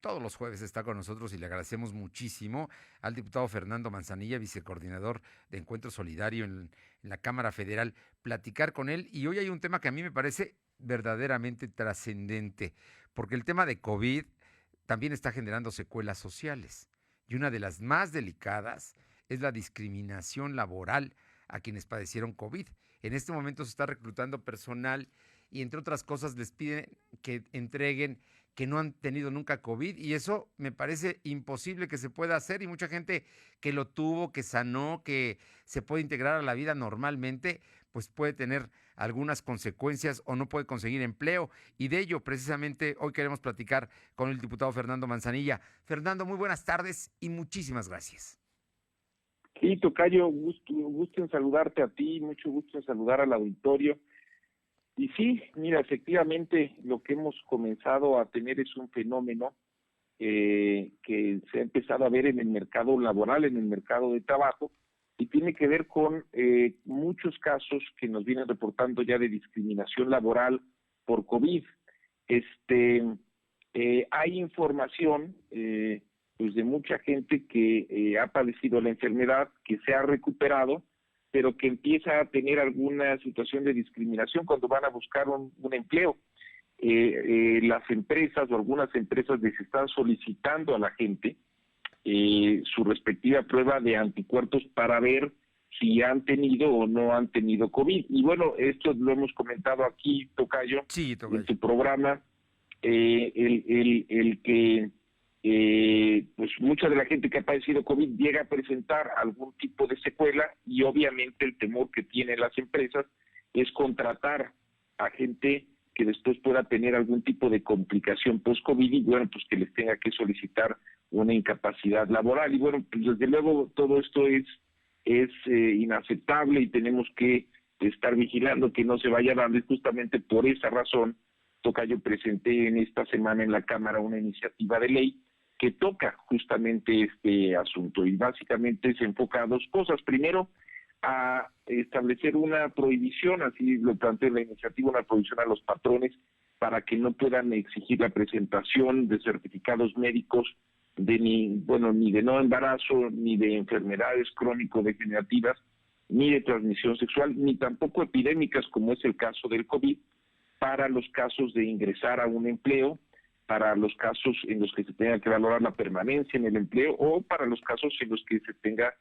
Todos los jueves está con nosotros y le agradecemos muchísimo al diputado Fernando Manzanilla, vicecoordinador de Encuentro Solidario en la Cámara Federal, platicar con él. Y hoy hay un tema que a mí me parece verdaderamente trascendente, porque el tema de COVID también está generando secuelas sociales. Y una de las más delicadas es la discriminación laboral a quienes padecieron COVID. En este momento se está reclutando personal y entre otras cosas les piden que entreguen que no han tenido nunca COVID y eso me parece imposible que se pueda hacer y mucha gente que lo tuvo, que sanó, que se puede integrar a la vida normalmente, pues puede tener algunas consecuencias o no puede conseguir empleo y de ello precisamente hoy queremos platicar con el diputado Fernando Manzanilla. Fernando, muy buenas tardes y muchísimas gracias. Sí, tocayo, gusto en saludarte a ti, mucho gusto en saludar al auditorio. Y sí, mira, efectivamente lo que hemos comenzado a tener es un fenómeno que se ha empezado a ver en el mercado laboral, en el mercado de trabajo, y tiene que ver con muchos casos que nos vienen reportando ya de discriminación laboral por COVID. Hay información pues de mucha gente que ha padecido la enfermedad, que se ha recuperado, pero que empieza a tener alguna situación de discriminación cuando van a buscar un empleo. Las empresas o algunas empresas les están solicitando a la gente su respectiva prueba de anticuerpos para ver si han tenido o no han tenido COVID. Y bueno, esto lo hemos comentado aquí, Tocayo, Sí, en Tocayo. tu programa, el que pues mucha de la gente que ha padecido COVID llega a presentar algún tipo de secuela y obviamente el temor que tienen las empresas es contratar a gente que después pueda tener algún tipo de complicación post-COVID y bueno, pues que les tenga que solicitar una incapacidad laboral. Y bueno, pues desde luego todo esto es inaceptable y tenemos que estar vigilando que no se vaya dando y justamente por esa razón, yo presenté en esta semana en la Cámara una iniciativa de ley que toca justamente este asunto y básicamente se enfoca a dos cosas. Primero, a establecer una prohibición, así lo plantea la iniciativa, una prohibición a los patrones para que no puedan exigir la presentación de certificados médicos de ni de no embarazo, ni de enfermedades crónico-degenerativas, ni de transmisión sexual, ni tampoco epidémicas como es el caso del COVID, para los casos de ingresar a un empleo, para los casos en los que se tenga que valorar la permanencia en el empleo o para los casos en los que se tenga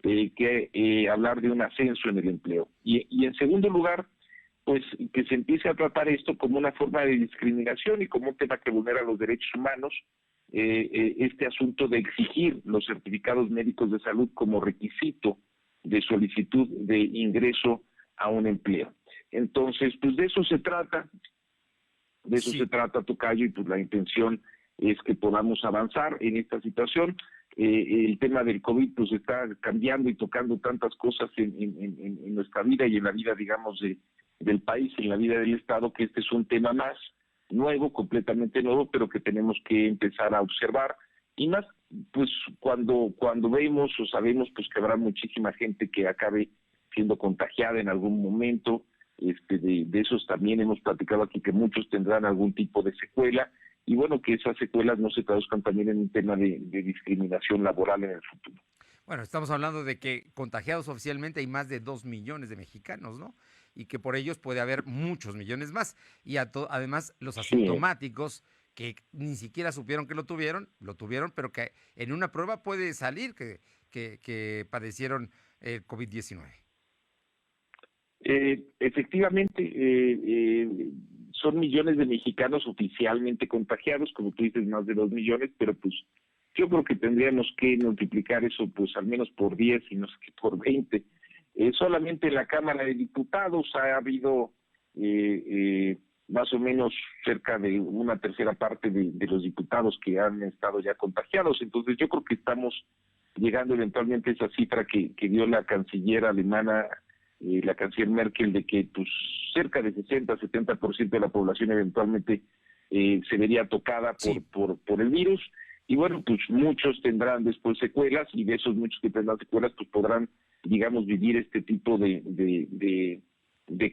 que hablar de un ascenso en el empleo. Y en segundo lugar, pues que se empiece a tratar esto como una forma de discriminación y como un tema que vulnera los derechos humanos, este asunto de exigir los certificados médicos de salud como requisito de solicitud de ingreso a un empleo. Entonces, pues Sí. se trata, Tocayo, y pues la intención es que podamos avanzar en esta situación. El tema del COVID pues está cambiando y tocando tantas cosas en nuestra vida y en la vida, digamos, del país, en la vida del Estado, que este es un tema más nuevo, completamente nuevo, pero que tenemos que empezar a observar. Y más, pues cuando vemos o sabemos pues que habrá muchísima gente que acabe siendo contagiada en algún momento. De esos también hemos platicado aquí que muchos tendrán algún tipo de secuela y bueno, que esas secuelas no se traduzcan también en un tema de discriminación laboral en el futuro. Bueno, estamos hablando de que contagiados oficialmente hay más de 2 millones de mexicanos, ¿no? Y que por ellos puede haber muchos millones más. Y además los Sí, asintomáticos que ni siquiera supieron que lo tuvieron, pero que en una prueba puede salir que padecieron el COVID-19. efectivamente, son millones de mexicanos oficialmente contagiados, como tú dices, más de 2 millones, pero pues yo creo que tendríamos que multiplicar eso pues al menos por 10 y no sé qué por 20. Solamente en la Cámara de Diputados ha habido más o menos cerca de una tercera parte de los diputados que han estado ya contagiados, entonces yo creo que estamos llegando eventualmente a esa cifra que dio la canciller alemana, la canciller Merkel, de que pues cerca de 60-70% de la población eventualmente se vería tocada Sí, por el virus. Y bueno, pues muchos tendrán después secuelas y de esos muchos que tendrán secuelas pues podrán, digamos, vivir este tipo de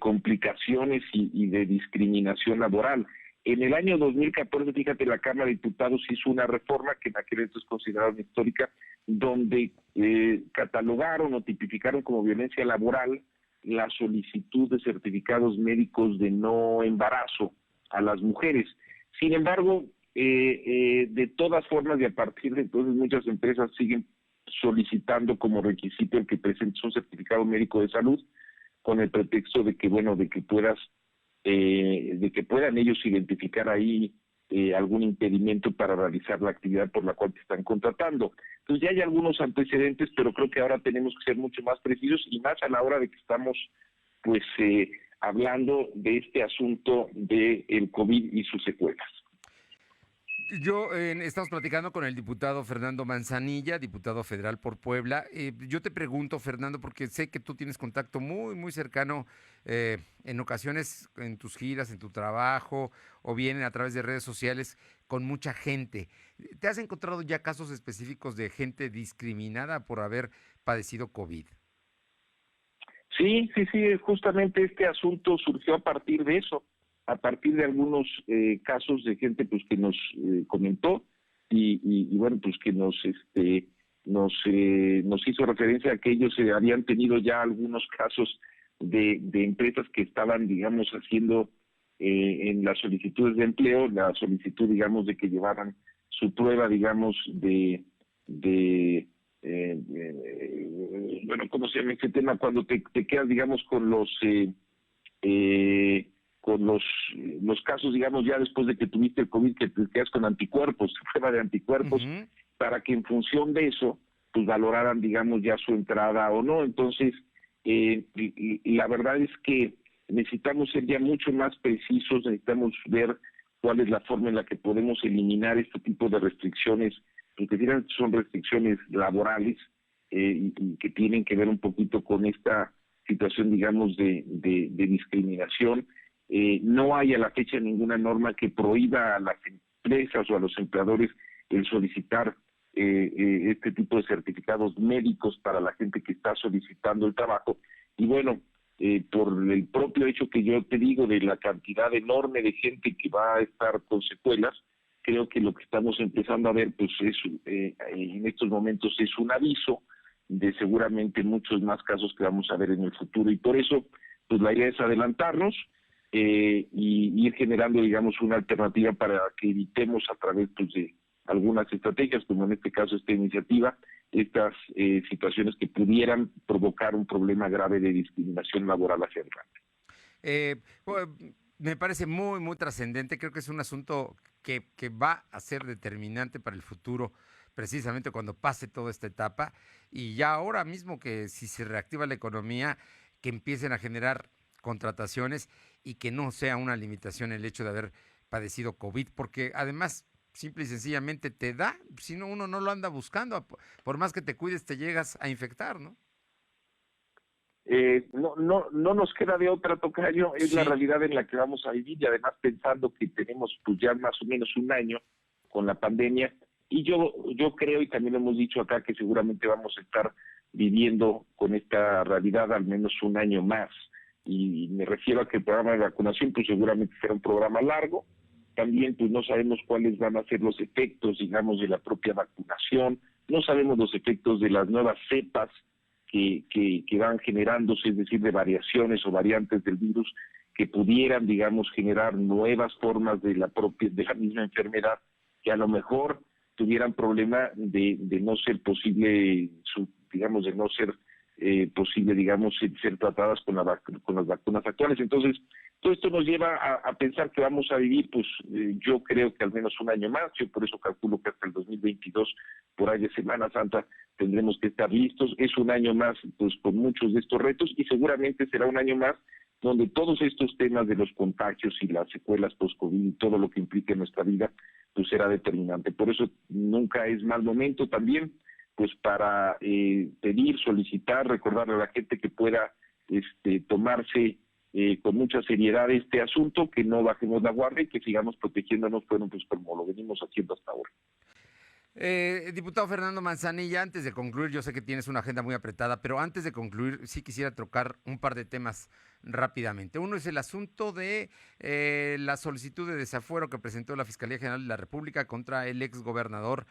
complicaciones y de discriminación laboral. En el año 2014, fíjate, la Cámara de Diputados hizo una reforma que en aquel entonces consideraron histórica, donde catalogaron o tipificaron como violencia laboral la solicitud de certificados médicos de no embarazo a las mujeres. Sin embargo, de todas formas, y a partir de entonces muchas empresas siguen solicitando como requisito el que presentes un certificado médico de salud, con el pretexto de que, bueno, de que puedan ellos identificar ahí algún impedimento para realizar la actividad por la cual te están contratando. Entonces ya hay algunos antecedentes, pero creo que ahora tenemos que ser mucho más precisos y más a la hora de que estamos pues hablando de este asunto del COVID y sus secuelas. Estamos platicando con el diputado Fernando Manzanilla, diputado federal por Puebla. Yo te pregunto, Fernando, porque sé que tú tienes contacto muy, muy cercano en ocasiones en tus giras, en tu trabajo, o bien a través de redes sociales con mucha gente. ¿Te has encontrado ya casos específicos de gente discriminada por haber padecido COVID? Sí, justamente este asunto surgió a partir de eso, a partir de algunos casos de gente pues que nos comentó y bueno, pues que nos hizo referencia a que ellos habían tenido ya algunos casos de empresas que estaban, digamos, haciendo en las solicitudes de empleo, la solicitud, digamos, de que llevaran su prueba, digamos, bueno, ¿cómo se llama este tema? Cuando te quedas, digamos, con los casos, digamos, ya después de que tuviste el COVID, que te quedas con anticuerpos, prueba de anticuerpos, para que en función de eso, pues valoraran, digamos, ya su entrada o no. Entonces, y la verdad es que necesitamos ser ya mucho más precisos, necesitamos ver cuál es la forma en la que podemos eliminar este tipo de restricciones, porque son restricciones laborales y que tienen que ver un poquito con esta situación, digamos, de discriminación. No hay a la fecha ninguna norma que prohíba a las empresas o a los empleadores el solicitar este tipo de certificados médicos para la gente que está solicitando el trabajo. Y bueno, por el propio hecho que yo te digo de la cantidad enorme de gente que va a estar con secuelas, creo que lo que estamos empezando a ver pues es en estos momentos es un aviso de seguramente muchos más casos que vamos a ver en el futuro, y por eso pues la idea es adelantarnos y ir generando, digamos, una alternativa para que evitemos a través pues, de algunas estrategias, como en este caso esta iniciativa, estas situaciones que pudieran provocar un problema grave de discriminación laboral hacia adelante. Pues, me parece muy, muy trascendente. Creo que es un asunto que va a ser determinante para el futuro, precisamente cuando pase toda esta etapa. Y ya ahora mismo que si se reactiva la economía, que empiecen a generar contrataciones y que no sea una limitación el hecho de haber padecido COVID, porque además simple y sencillamente te da, si no uno no lo anda buscando, por más que te cuides te llegas a infectar, ¿no? No nos queda de otra, tocayo, es la Sí. realidad en la que vamos a vivir, y además pensando que tenemos pues ya más o menos un año con la pandemia, y yo creo, y también lo hemos dicho acá, que seguramente vamos a estar viviendo con esta realidad al menos un año más, y me refiero a que el programa de vacunación pues seguramente será un programa largo. También pues no sabemos cuáles van a ser los efectos, digamos, de la propia vacunación, no sabemos los efectos de las nuevas cepas que van generándose, es decir, de variaciones o variantes del virus que pudieran, digamos, generar nuevas formas de la misma enfermedad, que a lo mejor tuvieran problema de no ser posible, digamos, de no ser posible, digamos, ser tratadas con las vacunas actuales. Entonces, todo esto nos lleva a pensar que vamos a vivir, pues yo creo que al menos un año más. Yo por eso calculo que hasta el 2022, por ahí de Semana Santa, tendremos que estar listos. Es un año más, pues con muchos de estos retos, y seguramente será un año más donde todos estos temas de los contagios y las secuelas post-COVID y todo lo que implica en nuestra vida, pues será determinante. Por eso nunca es mal momento también, pues para pedir, solicitar, recordarle a la gente que pueda tomarse con mucha seriedad este asunto, que no bajemos la guardia y que sigamos protegiéndonos, bueno, pues como lo venimos haciendo hasta ahora. Diputado Fernando Manzanilla, antes de concluir, yo sé que tienes una agenda muy apretada, pero antes de concluir, sí quisiera tocar un par de temas rápidamente. Uno es el asunto de la solicitud de desafuero que presentó la Fiscalía General de la República contra el ex gobernador,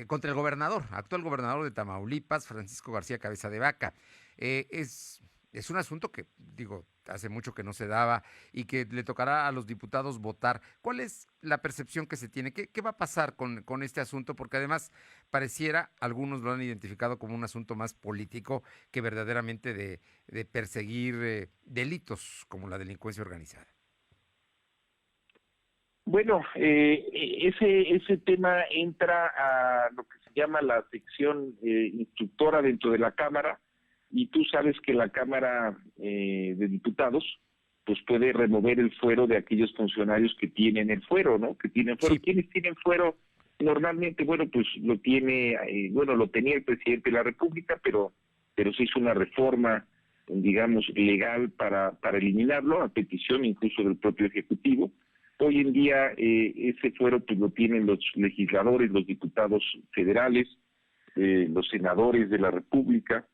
contra el gobernador, actual gobernador de Tamaulipas, Francisco García Cabeza de Vaca. Eh, es, es un asunto que, digo, hace mucho que no se daba y que le tocará a los diputados votar. ¿Cuál es la percepción que se tiene? ¿Qué va a pasar con este asunto? Porque además pareciera, algunos lo han identificado como un asunto más político que verdaderamente de perseguir delitos como la delincuencia organizada. Bueno, ese tema entra a lo que se llama la sección instructora dentro de la Cámara, y tú sabes que la Cámara de Diputados pues puede remover el fuero de aquellos funcionarios que tienen el fuero, ¿no? Que tienen fuero. Sí, ¿Quiénes tienen fuero? Normalmente, bueno, pues lo tiene, bueno, lo tenía el presidente de la República, pero se hizo una reforma, digamos, legal para eliminarlo, a petición incluso del propio Ejecutivo. Hoy en día ese fuero pues lo tienen los legisladores, los diputados federales, los senadores de la República,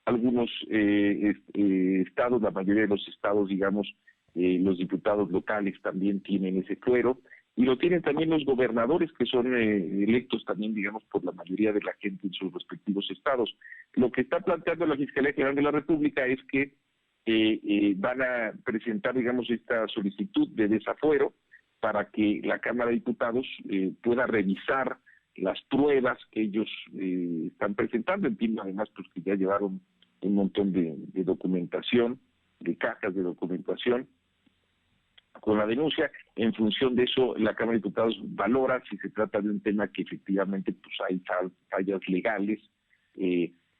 algunos estados, la mayoría de los estados, digamos, los diputados locales también tienen ese fuero, y lo tienen también los gobernadores, que son electos también, digamos, por la mayoría de la gente en sus respectivos estados. Lo que está planteando la Fiscalía General de la República es que van a presentar, digamos, esta solicitud de desafuero para que la Cámara de Diputados pueda revisar las pruebas que ellos están presentando. Entiendo además pues que ya llevaron un montón de documentación, de cajas de documentación con la denuncia. En función de eso, la Cámara de Diputados valora si se trata de un tema que efectivamente pues hay fallas legales,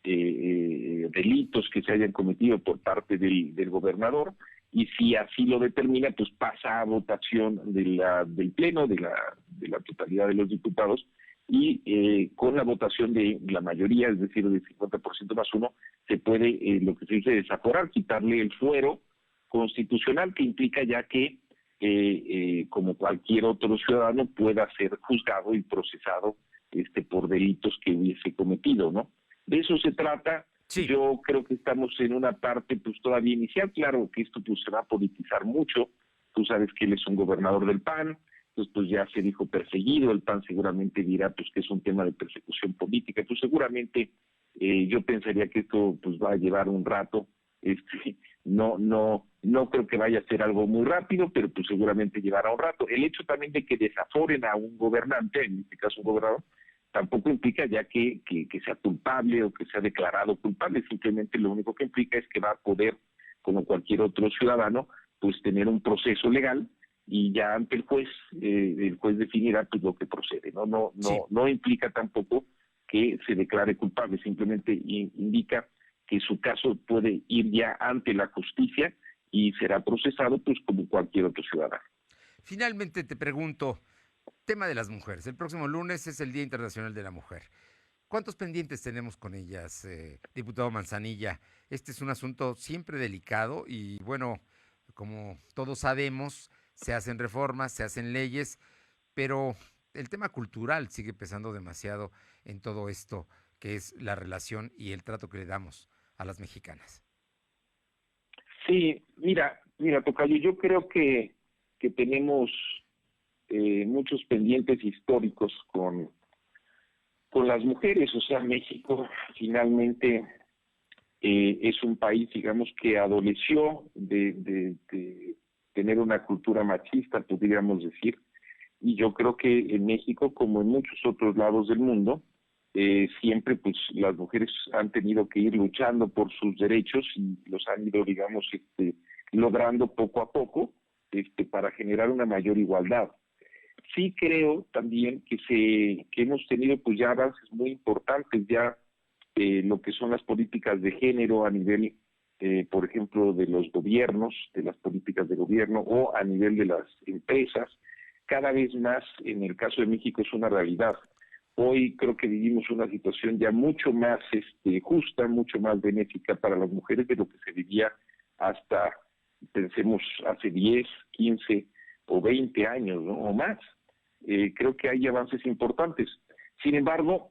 delitos que se hayan cometido por parte del gobernador, y si así lo determina, pues pasa a votación del Pleno, de la totalidad de los diputados, y con la votación de la mayoría, es decir, del 50% más uno, se puede, lo que se dice, desaforar, quitarle el fuero constitucional, que implica ya que, como cualquier otro ciudadano, pueda ser juzgado y procesado por delitos que hubiese cometido, ¿no? De eso se trata. sí. Yo creo que estamos en una parte pues todavía inicial. Claro que esto pues se va a politizar mucho. Tú sabes que él es un gobernador del PAN, entonces pues ya se dijo perseguido. El PAN seguramente dirá pues que es un tema de persecución política. Pues seguramente yo pensaría que esto pues va a llevar un rato. No creo que vaya a ser algo muy rápido, pero pues seguramente llevará un rato. El hecho también de que desaforen a un gobernante, en este caso un gobernador, tampoco implica ya que sea culpable o que sea declarado culpable. Simplemente lo único que implica es que va a poder, como cualquier otro ciudadano, pues tener un proceso legal, y ya ante el juez definirá pues lo que procede. Sí. No implica tampoco que se declare culpable, simplemente indica que su caso puede ir ya ante la justicia y será procesado pues como cualquier otro ciudadano. Finalmente te pregunto, tema de las mujeres. El próximo lunes es el Día Internacional de la Mujer. ¿Cuántos pendientes tenemos con ellas, diputado Manzanilla? Este es un asunto siempre delicado y bueno, como todos sabemos, se hacen reformas, se hacen leyes, pero el tema cultural sigue pesando demasiado en todo esto, que es la relación y el trato que le damos a las mexicanas. Sí, mira, Tocayo, yo creo que tenemos muchos pendientes históricos con las mujeres. O sea, México finalmente es un país, digamos, que adoleció de tener una cultura machista, podríamos decir, y yo creo que en México, como en muchos otros lados del mundo, siempre pues las mujeres han tenido que ir luchando por sus derechos, y los han ido, digamos, logrando poco a poco, para generar una mayor igualdad. Sí creo también que hemos tenido pues ya avances muy importantes, ya lo que son las políticas de género a nivel, por ejemplo, de los gobiernos, de las políticas de gobierno, o a nivel de las empresas. Cada vez más, en el caso de México, es una realidad. Hoy creo que vivimos una situación ya mucho más justa, mucho más benéfica para las mujeres de lo que se vivía hasta, pensemos, hace 10, 15 o 20 años, ¿no? O más. Creo que hay avances importantes. Sin embargo,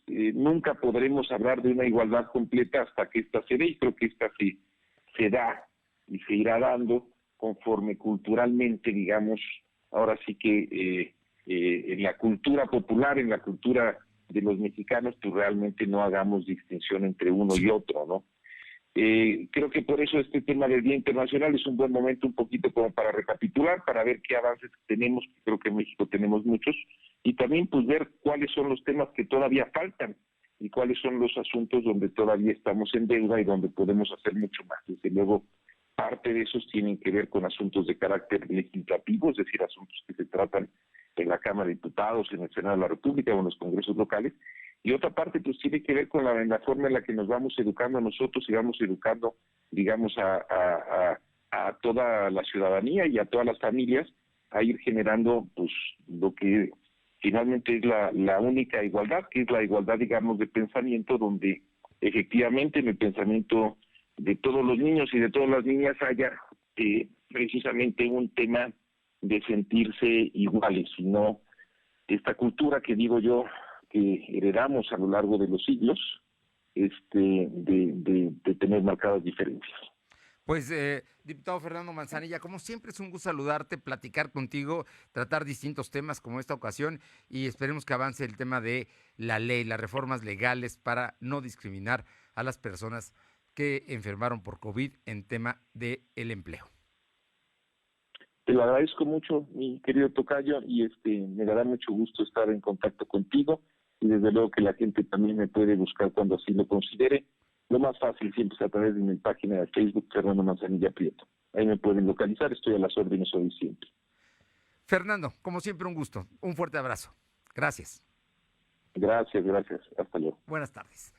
nunca podremos hablar de una igualdad completa hasta que ésta se dé, y creo que ésta se da y se irá dando conforme culturalmente, digamos, ahora sí que en la cultura popular, en la cultura de los mexicanos, pues realmente no hagamos distinción entre uno y otro, ¿no? Creo que por eso este tema del Día Internacional es un buen momento un poquito como para recapitular, para ver qué avances tenemos, que creo que en México tenemos muchos, y también pues ver cuáles son los temas que todavía faltan y cuáles son los asuntos donde todavía estamos en deuda y donde podemos hacer mucho más. Desde luego, parte de esos tienen que ver con asuntos de carácter legislativo, es decir, asuntos que se tratan en la Cámara de Diputados, en el Senado de la República o en los congresos locales, y otra parte pues tiene que ver con la forma en la que nos vamos educando a nosotros y vamos educando, digamos, a toda la ciudadanía y a todas las familias a ir generando pues lo que finalmente es la única igualdad, que es la igualdad, digamos, de pensamiento, donde efectivamente en el pensamiento de todos los niños y de todas las niñas haya precisamente un tema de sentirse iguales, sino esta cultura que digo yo que heredamos a lo largo de los siglos, de tener marcadas diferencias. Pues, diputado Fernando Manzanilla, como siempre es un gusto saludarte, platicar contigo, tratar distintos temas como esta ocasión y esperemos que avance el tema de la ley, las reformas legales para no discriminar a las personas que enfermaron por COVID en tema del empleo. Te lo agradezco mucho, mi querido tocayo, y me dará mucho gusto estar en contacto contigo, y desde luego que la gente también me puede buscar cuando así lo considere. Lo más fácil siempre es a través de mi página de Facebook, Fernando Manzanilla Prieto. Ahí me pueden localizar, estoy a las órdenes hoy siempre. Fernando, como siempre un gusto, un fuerte abrazo. Gracias. Gracias, hasta luego. Buenas tardes.